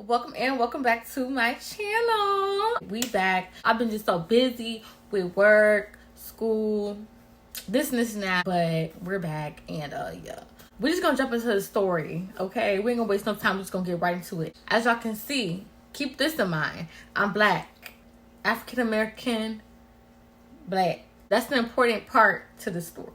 Welcome back to my channel. We back. I've been just so busy with work, school, this and this and that, but we're back and yeah. We're just gonna jump into the story, okay? We ain't gonna waste no time, we're just gonna get right into it. As y'all can see, keep this in mind. I'm black, African American, black. That's an important part to the story.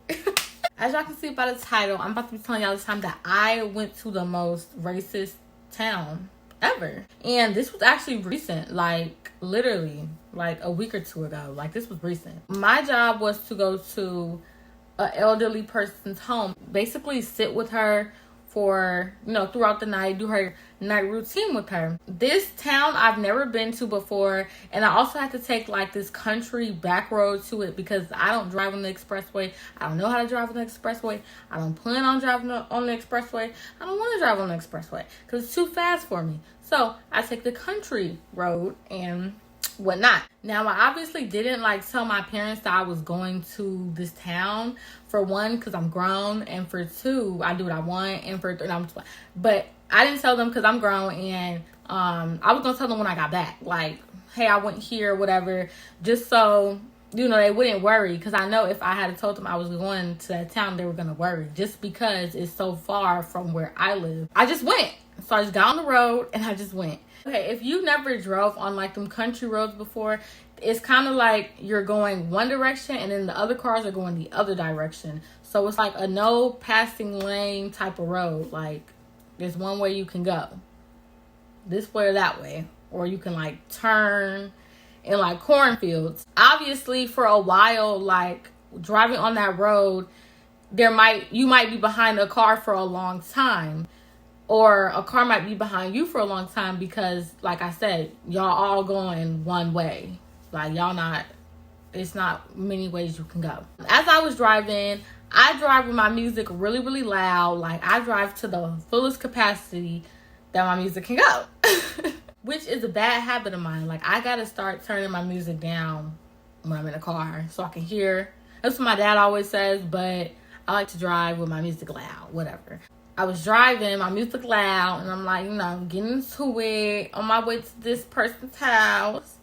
As y'all can see by the title, I'm about to be telling y'all the time that I went to the most racist town ever. And this was actually recent, like literally like a week or two ago. Like this was recent. My job was to go to an elderly person's home, basically sit with her for, throughout the night, do her night routine with her. This town I've never been to before, and I also had to take like this country back road to it because I don't drive on the expressway. I don't know how to drive on the expressway. I don't plan on driving on the expressway. I don't want to drive on the expressway because it's too fast for me. So I take the country road and whatnot. Now, I obviously didn't tell my parents that I was going to this town. For one, because I'm grown, and for two, I do what I want, and for three, but I didn't tell them because I'm grown, and I was gonna tell them when I got back, like, hey, I went here, whatever, just so they wouldn't worry, because I know if I had told them I was going to that town, they were gonna worry, just because it's so far from where I live. I just went. So I just got on the road and I just went. Okay, if you never drove on them country roads before, it's kind of like you're going one direction and then the other cars are going the other direction. So it's like a no passing lane type of road. Like there's one way you can go, this way or that way, or you can turn in cornfields. Obviously, for a while, driving on that road, you might be behind a car for a long time. Or a car might be behind you for a long time because, like I said, y'all all going one way. It's not many ways you can go. As I was driving, I drive with my music really, really loud. I drive to the fullest capacity that my music can go. Which is a bad habit of mine. I gotta start turning my music down when I'm in a car so I can hear. That's what my dad always says, but I like to drive with my music loud, whatever. I was driving, my music loud, and I'm getting into it on my way to this person's house.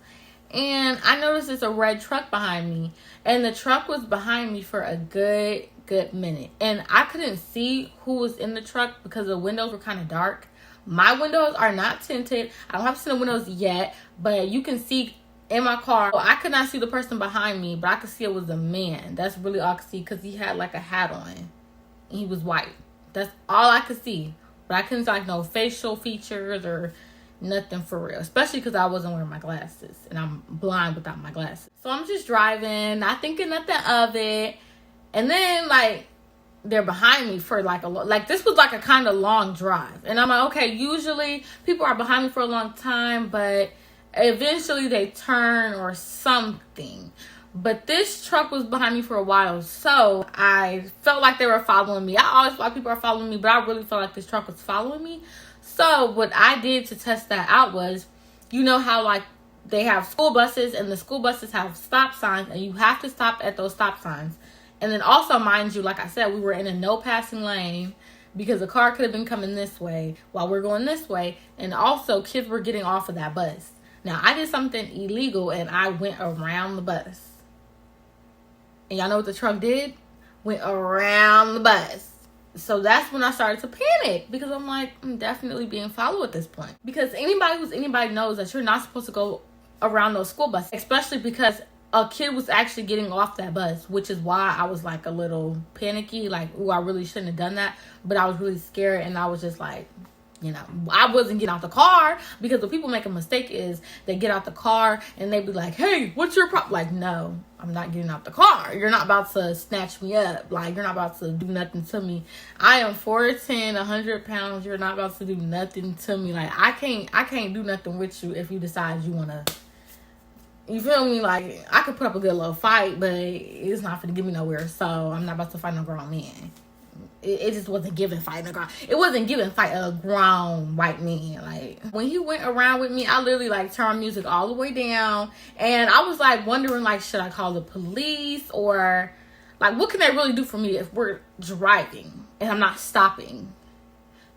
And I noticed there's a red truck behind me. And the truck was behind me for a good minute. And I couldn't see who was in the truck because the windows were kind of dark. My windows are not tinted. I don't have tinted windows yet, but you can see in my car. I could not see the person behind me, but I could see it was a man. That's really all I could see because he had a hat on. And he was white. That's all I could see. But I couldn't see no facial features or nothing for real. Especially because I wasn't wearing my glasses. And I'm blind without my glasses. So I'm just driving, not thinking nothing of it. And then they're behind me for this was a kind of long drive. And I'm okay, usually people are behind me for a long time. But eventually they turn or something. But this truck was behind me for a while, so I felt like they were following me. I always feel like people are following me, but I really felt like this truck was following me. So what I did to test that out was, how they have school buses, and the school buses have stop signs, and you have to stop at those stop signs. And then also, mind you, like I said, we were in a no passing lane because the car could have been coming this way while we're going this way. And also, kids were getting off of that bus. Now, I did something illegal, and I went around the bus. And y'all know what the truck did? Went around the bus. So that's when I started to panic. Because I'm definitely being followed at this point. Because anybody knows that you're not supposed to go around those school buses. Especially because a kid was actually getting off that bus. Which is why I was a little panicky. Ooh, I really shouldn't have done that. But I was really scared. And I was just I wasn't getting out the car, because when people make a mistake is they get out the car and they be like, hey, what's your problem? No, I'm not getting out the car. You're not about to snatch me up. You're not about to do nothing to me. I am 4'10", 100 pounds. You're not about to do nothing to me. I can't do nothing with you if you decide you want to, you feel me? I could put up a good little fight, but it's not going to get me nowhere. So I'm not about to fight no grown man. It just wasn't giving fighting a grown. It wasn't giving fight a grown white man. When he went around with me, I literally turned music all the way down, and I was wondering should I call the police, or what can they really do for me if we're driving and I'm not stopping?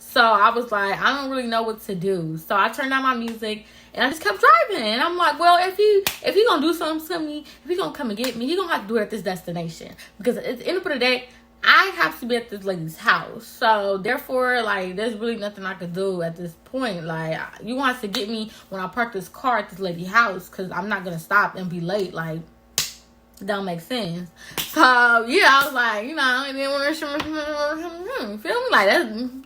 So I was like, I don't really know what to do. So I turned down my music and I just kept driving. And I'm like, well, if he gonna do something to me, if he gonna come and get me, he gonna have to do it at this destination. Because at the end of the day, I have to be at this lady's house. So therefore, like, there's really nothing I could do at this point. Like, you gonna have to get me when I park this car at this lady's house, because I'm not gonna stop and be late. Like, it don't make sense. So yeah, I was like, you know, and then when feel me, like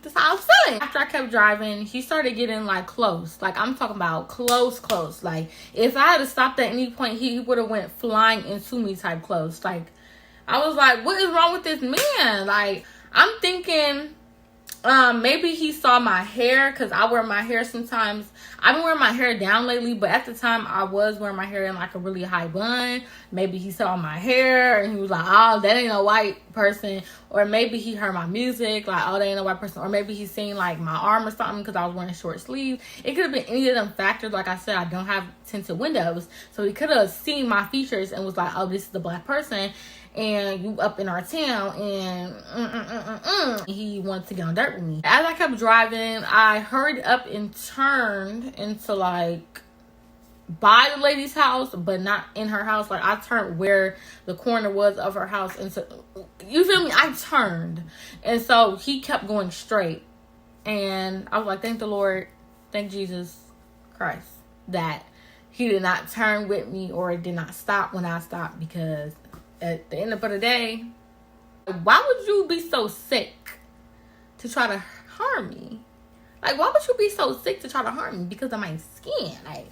that's how I was feeling. After I kept driving, he started getting like close. Like, I'm talking about close. Like, if I had stopped at any point, he would have went flying into me type close. Like, I was like, what is wrong with this man? Like, I'm thinking maybe he saw my hair, because I wear my hair sometimes. I've been wearing my hair down lately, but at the time I was wearing my hair in like a really high bun. Maybe he saw my hair and he was like, oh, that ain't a white person. Or maybe he heard my music, like, oh, that ain't a white person. Or maybe he seen like my arm or something because I was wearing short sleeves. It could have been any of them factors. Like I said, I don't have tinted windows, so he could have seen my features and was like, oh, this is the black person, and you up in our town, and he wanted to get on dirt with me. As I kept driving, I hurried up and turned into like by the lady's house, but not in her house. Like, I turned where the corner was of her house, and so, you feel me, I turned. And so he kept going straight, and I was like, thank the Lord, thank Jesus Christ that he did not turn with me or did not stop when I stopped, because at the end of the day, why would you be so sick to try to harm me? Like, why would you be so sick to try to harm me? Because of my skin. Like,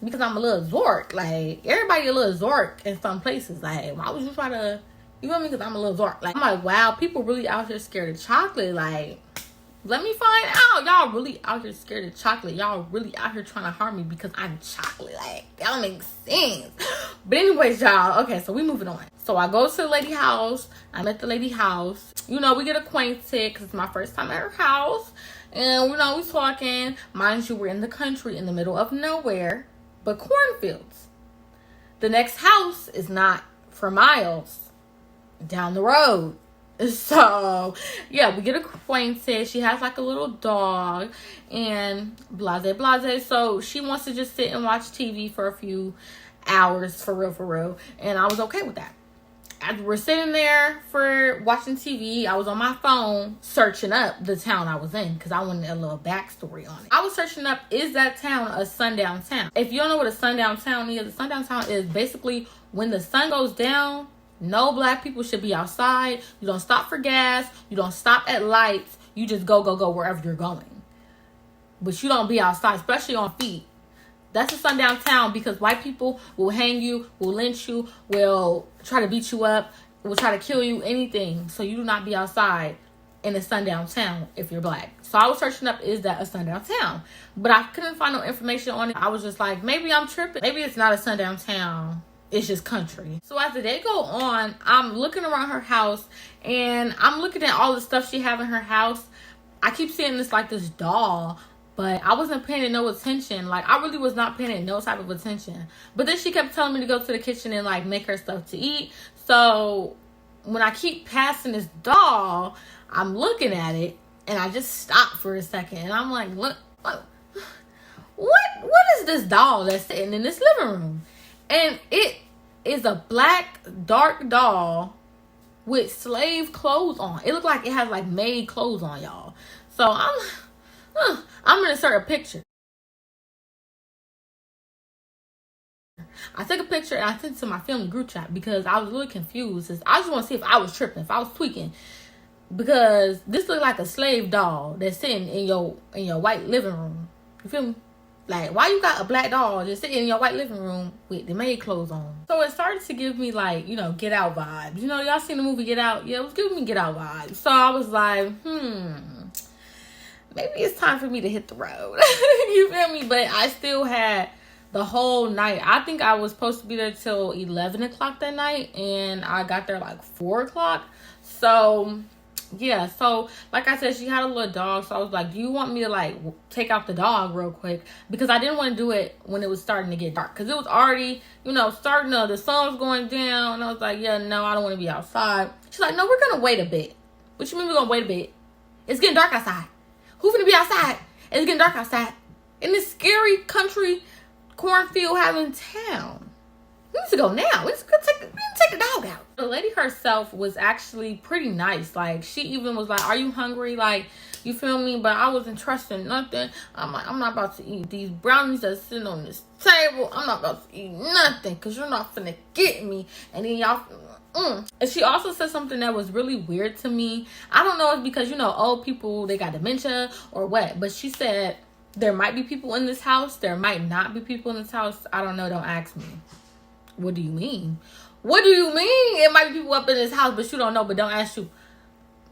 because I'm a little Zork. Like, everybody a little Zork in some places. Like, why would you try to, you know me? Because I'm a little Zork. Like, I'm like, wow, people really out here scared of chocolate. Like, let me find out. Y'all really out here scared of chocolate. Y'all really out here trying to harm me because I'm chocolate. Like, that don't make sense. But anyways, y'all, okay, so we moving on. So I go to the lady house. I'm at the lady house. You know, we get acquainted because it's my first time at her house. And, you know, we talking. Mind you, we're in the country in the middle of nowhere, but cornfields. The next house is not for miles down the road. So, yeah, we get acquainted. She has like a little dog and blase. So she wants to just sit and watch TV for a few hours, for real. And I was okay with that. As we're sitting there for watching TV, I was on my phone searching up the town I was in because I wanted a little backstory on it. I was searching up, is that town a sundown town? If you don't know what a sundown town is, a sundown town is basically when the sun goes down, no black people should be outside. You don't stop for gas. You don't stop at lights. You just go wherever you're going. But you don't be outside, especially on feet. That's a sundown town because white people will hang you, will lynch you, will try to beat you up, will try to kill you, anything. So you do not be outside in a sundown town if you're black. So I was searching up, is that a sundown town? But I couldn't find no information on it. I was just like, maybe I'm tripping. Maybe it's not a sundown town. It's just country. So as the day go on, I'm looking around her house and I'm looking at all the stuff she have in her house. I keep seeing this like this doll, but I wasn't paying no attention. Like, I really was not paying no type of attention. But then she kept telling me to go to the kitchen and like make her stuff to eat. So when I keep passing this doll, I'm looking at it and I just stop for a second and I'm like, look, what is this doll that's sitting in this living room? And it is a black, dark doll with slave clothes on. It looked like it has like maid clothes on, y'all. So I'm gonna insert a picture. I took a picture and I sent it to my family group chat because I was really confused. I just want to see if I was tripping, if I was tweaking, because this looked like a slave doll that's sitting in your white living room. You feel me? Like, why you got a black doll just sitting in your white living room with the maid clothes on? So it started to give me like, you know, Get Out vibes. You know, y'all seen the movie Get Out? Yeah, it was giving me Get Out vibes. So I was like, maybe it's time for me to hit the road. You feel me? But I still had the whole night. I think I was supposed to be there till 11 o'clock that night, and I got there like 4 o'clock. So yeah, so like I said, she had a little dog. So I was like, do you want me to like take out the dog real quick? Because I didn't want to do it when it was starting to get dark, because it was already, you know, starting to, the sun was going down. And I was like, yeah, no, I don't want to be outside. She's like, no, we're gonna wait a bit. What you mean we're gonna wait a bit? It's getting dark outside. Who finna be outside? And it's getting dark outside. In this scary country cornfield having town. We need to go now. We need to take the dog out. The lady herself was actually pretty nice. Like, she even was like, are you hungry? Like, you feel me? But I wasn't trusting nothing. I'm like, I'm not about to eat these brownies that's sitting on this table. I'm not about to eat nothing because you're not finna get me. And then y'all... And she also said something that was really weird to me. I don't know if because, old people, they got dementia or what. But she said, there might be people in this house. There might not be people in this house. I don't know. Don't ask me. What do you mean? What do you mean? It might be people up in this house, but you don't know. But don't ask you.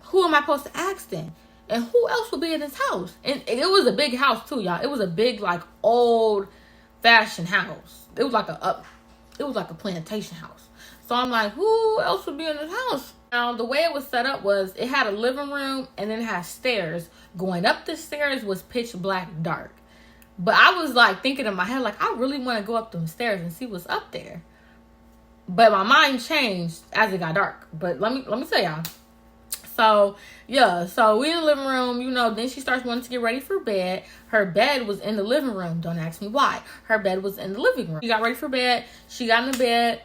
Who am I supposed to ask then? And who else will be in this house? And it was a big house too, y'all. It was a big, like, old-fashioned house. It was like a plantation house. So I'm like, who else would be in this house? Now, the way it was set up was it had a living room and then it had stairs. Going up the stairs was pitch black dark. But I was like thinking in my head, like, I really want to go up them stairs and see what's up there. But my mind changed as it got dark. But let me tell y'all. So, yeah. So we in the living room, then she starts wanting to get ready for bed. Her bed was in the living room. Don't ask me why. Her bed was in the living room. She got ready for bed. She got in the bed.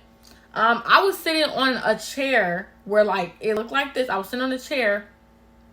I was sitting on a chair where, like, it looked like this. I was sitting on the chair,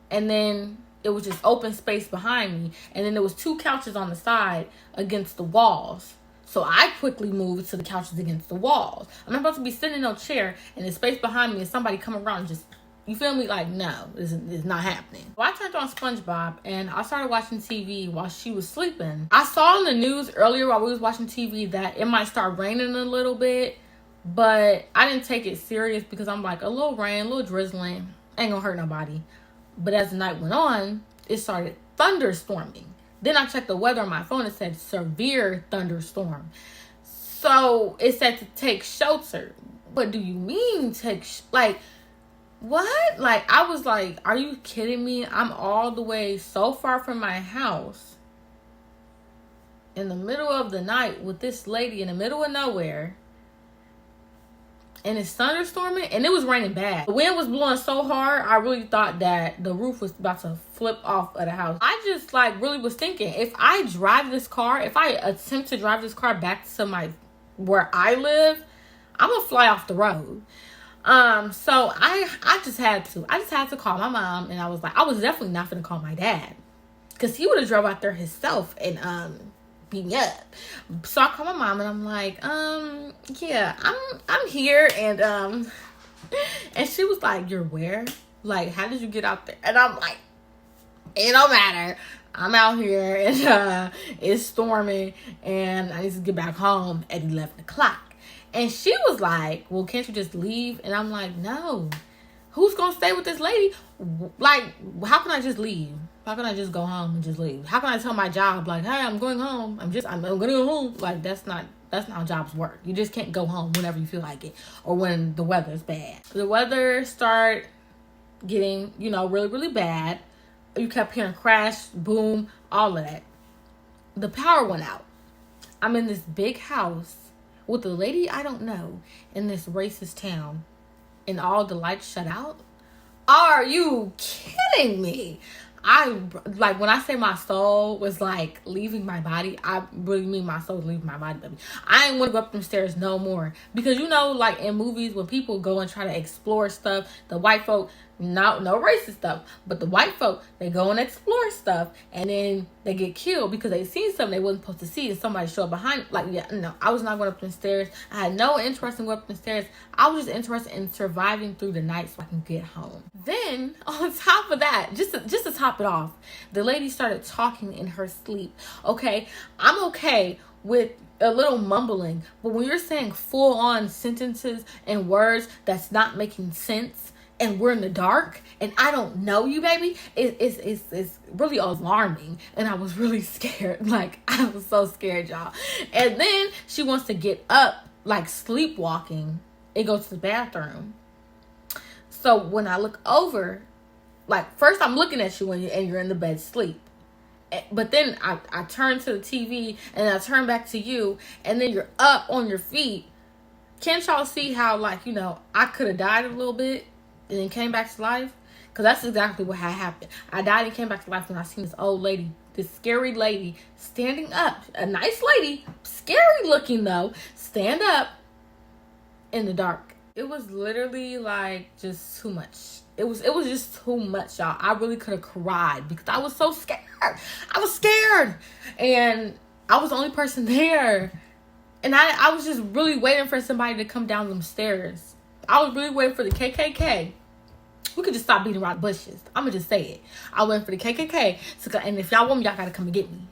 and then it was just open space behind me. And then there was 2 couches on the side against the walls. So I quickly moved to the couches against the walls. I'm not about to be sitting in no chair, and there's space behind me, and somebody come around and just, you feel me? Like, no, it's not happening. So I turned on SpongeBob, and I started watching TV while she was sleeping. I saw in the news earlier while we was watching TV that it might start raining a little bit. But I didn't take it serious because I'm like, a little rain, a little drizzling, ain't gonna hurt nobody. But as the night went on, it started thunderstorming. Then I checked the weather on my phone. It said severe thunderstorm. So it said to take shelter. What do you mean like, what? Like, I was like, are you kidding me? I'm all the way so far from my house in the middle of the night with this lady in the middle of nowhere. And it's thunderstorming, and it was raining bad. The wind was blowing so hard, I really thought that the roof was about to flip off of the house. I just, like, really was thinking, if I attempt to drive this car back to where I live, I'm gonna fly off the road. So I just had to call my mom, and I was like, I was definitely not gonna call my dad, because he would have drove out there himself and beat me up. So I call my mom and I'm like, yeah, I'm here, and she was like, you're where? Like, how did you get out there? And I'm like, it don't matter. I'm out here, and it's storming, and I need to get back home at 11 o'clock. And she was like, well, can't you just leave? And I'm like, no. Who's gonna stay with this lady? Like, how can I just leave? How can I just go home and just leave? How can I tell my job, like, hey, I'm going home. I'm gonna go home. Like, that's not how jobs work. You just can't go home whenever you feel like it, or when the weather is bad. The weather started getting, really, really bad. You kept hearing crash, boom, all of that. The power went out. I'm in this big house with a lady I don't know in this racist town, and all the lights shut out. Are you kidding me? When I say my soul was like leaving my body, I really mean my soul leaving my body, baby. I ain't want to go up them stairs no more. Because like in movies, when people go and try to explore stuff, the white folk, no racist stuff, but the white folk, they go and explore stuff, and then they get killed because they seen something they wasn't supposed to see, and somebody show up behind. Like, yeah, no, I was not going up the stairs. I had no interest in going up the stairs. I was just interested in surviving through the night so I can get home. Then on top of that, just to top it off, the lady started talking in her sleep. Okay, I'm okay with a little mumbling, but when you're saying full-on sentences and words that's not making sense, and we're in the dark, and I don't know you, baby, it's really alarming, and I was really scared. Like, I was so scared, y'all. And then she wants to get up, like sleepwalking, and go to the bathroom. So when I look over, like, first I'm looking at you and you're in the bed sleep. But then I turn to the TV, and I turn back to you, and then you're up on your feet. Can't y'all see how, like, I could have died a little bit and then came back to life? Because that's exactly what had happened. I died and came back to life when I seen this old lady, this scary lady, standing up. A nice lady, scary looking though, stand up in the dark. It was literally like just too much. It was just too much, y'all. I really could have cried because I was so scared. I was scared. And I was the only person there. And I was just really waiting for somebody to come down them stairs. I was really waiting for the KKK. We could just stop beating around the bushes. I'm going to just say it. I went for the KKK. And if y'all want me, y'all got to come and get me.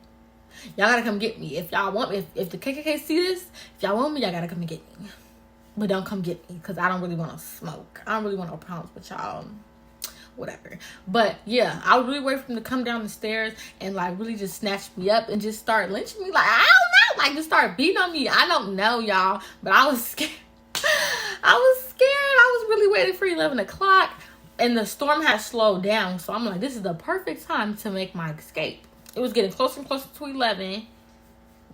Y'all got to come get me. If y'all want me, if the KKK see this, if y'all want me, y'all got to come and get me. But don't come get me because I don't really want to smoke. I don't really want no problems with y'all. Whatever. But yeah, I was really waiting for them to come down the stairs and like really just snatch me up and just start lynching me. Like, I don't know. Like, just start beating on me. I don't know, y'all. But I was scared. I was scared. I was really waiting for 11 o'clock. And the storm had slowed down. So I'm like, this is the perfect time to make my escape. It was getting closer and closer to 11.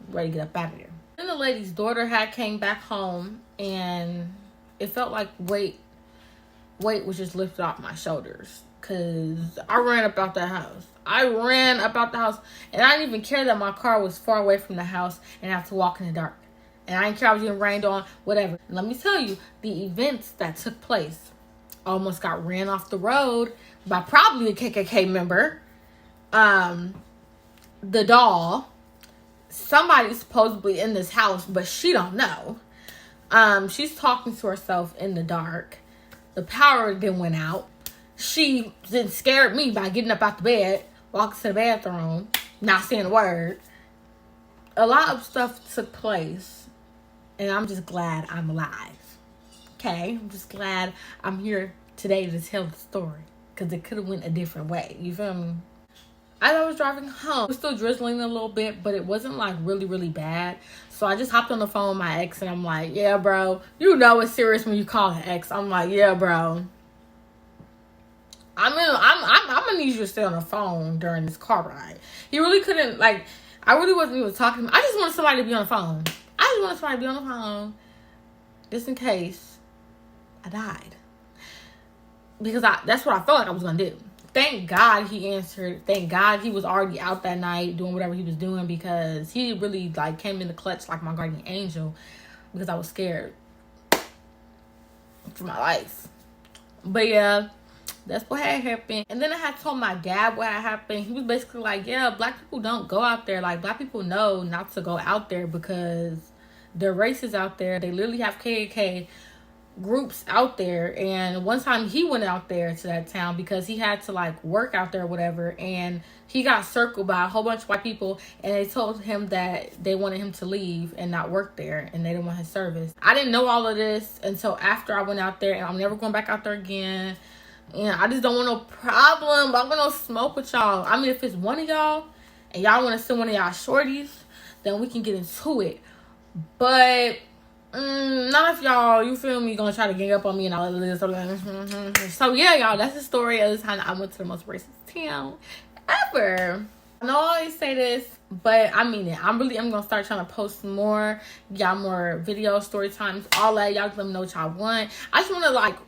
Ready to get up out of here. Then the lady's daughter had came back home. And it felt like weight was just lifted off my shoulders. Because I ran up out the house. And I didn't even care that my car was far away from the house. And I had to walk in the dark. And I didn't care I was getting rained on. Whatever. And let me tell you, the events that took place. Almost got ran off the road by probably a KKK member. The doll. Somebody's supposedly in this house, but she don't know. She's talking to herself in the dark. The power then went out. She then scared me by getting up out the bed, walking to the bathroom, not saying a word. A lot of stuff took place, and I'm just glad I'm alive. Okay, I'm just glad I'm here today to tell the story because it could have went a different way. You feel me? As I was driving home, it was still drizzling a little bit, but it wasn't like really, really bad. So I just hopped on the phone with my ex and I'm like, yeah, bro, you know it's serious when you call an ex. I'm like, yeah, bro. I'm gonna need you to stay on the phone during this car ride. He really couldn't, like, I really wasn't even talking to him. I just wanted somebody to be on the phone. Just in case I died. Because that's what I felt like I was going to do. Thank God he answered. Thank God he was already out that night doing whatever he was doing because he really like came in the clutch like my guardian angel because I was scared for my life. But yeah, that's what had happened. And then I had told my dad what had happened. He was basically like, yeah, black people don't go out there. Like, black people know not to go out there because they're racist out there. They literally have KKK groups out there. And one time he went out there to that town because he had to like work out there or whatever, and he got circled by a whole bunch of white people, and they told him that they wanted him to leave and not work there, and they didn't want his service. I didn't know all of this until after I went out there, and I'm never going back out there again. And I just don't want no problem. I want no smoke with y'all. I mean, if it's one of y'all and y'all want to send one of y'all shorties, then we can get into it. But none of y'all, you feel me, gonna try to gang up on me and all of this. So yeah, y'all, that's the story of the time I went to the most racist town ever. I know I always say this, but I mean it. I'm gonna start trying to post more, y'all, more video story times, all that. Y'all let me know what y'all want. I just want to like,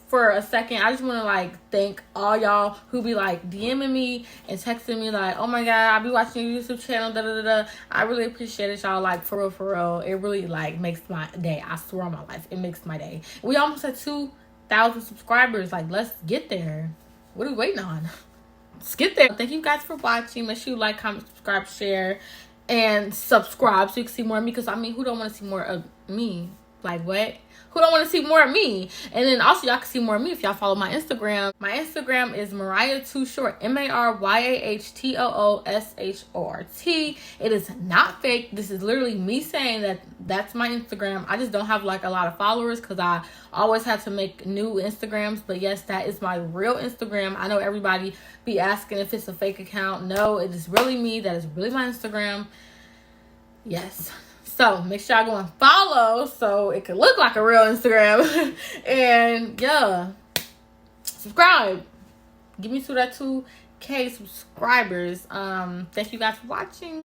for a second, I just want to like thank all y'all who be like DMing me and texting me like, oh my god, I be watching your YouTube channel, da da da da. I really appreciate it, y'all. Like, for real, it really like makes my day. I swear on my life, it makes my day. We almost at 2,000 subscribers. Like, let's get there. What are we waiting on? Let's get there. Thank you guys for watching. Make sure you like, comment, subscribe, share, and subscribe so you can see more of me. Because I mean, who don't want to see more of me? Like, what? Who don't want to see more of me? And then also y'all can see more of me if y'all follow my Instagram. My Instagram is Mariah Too Short, MARYAHTOOSHORT. It is not fake. This is literally me saying that that's my Instagram. I just don't have like a lot of followers because I always have to make new Instagrams. But yes, that is my real Instagram. I know everybody be asking if it's a fake account. No, it is really me. That is really my Instagram. Yes. So make sure I go and follow so it can look like a real Instagram. And yeah, subscribe. Give me to that 2K subscribers. Thank you guys for watching.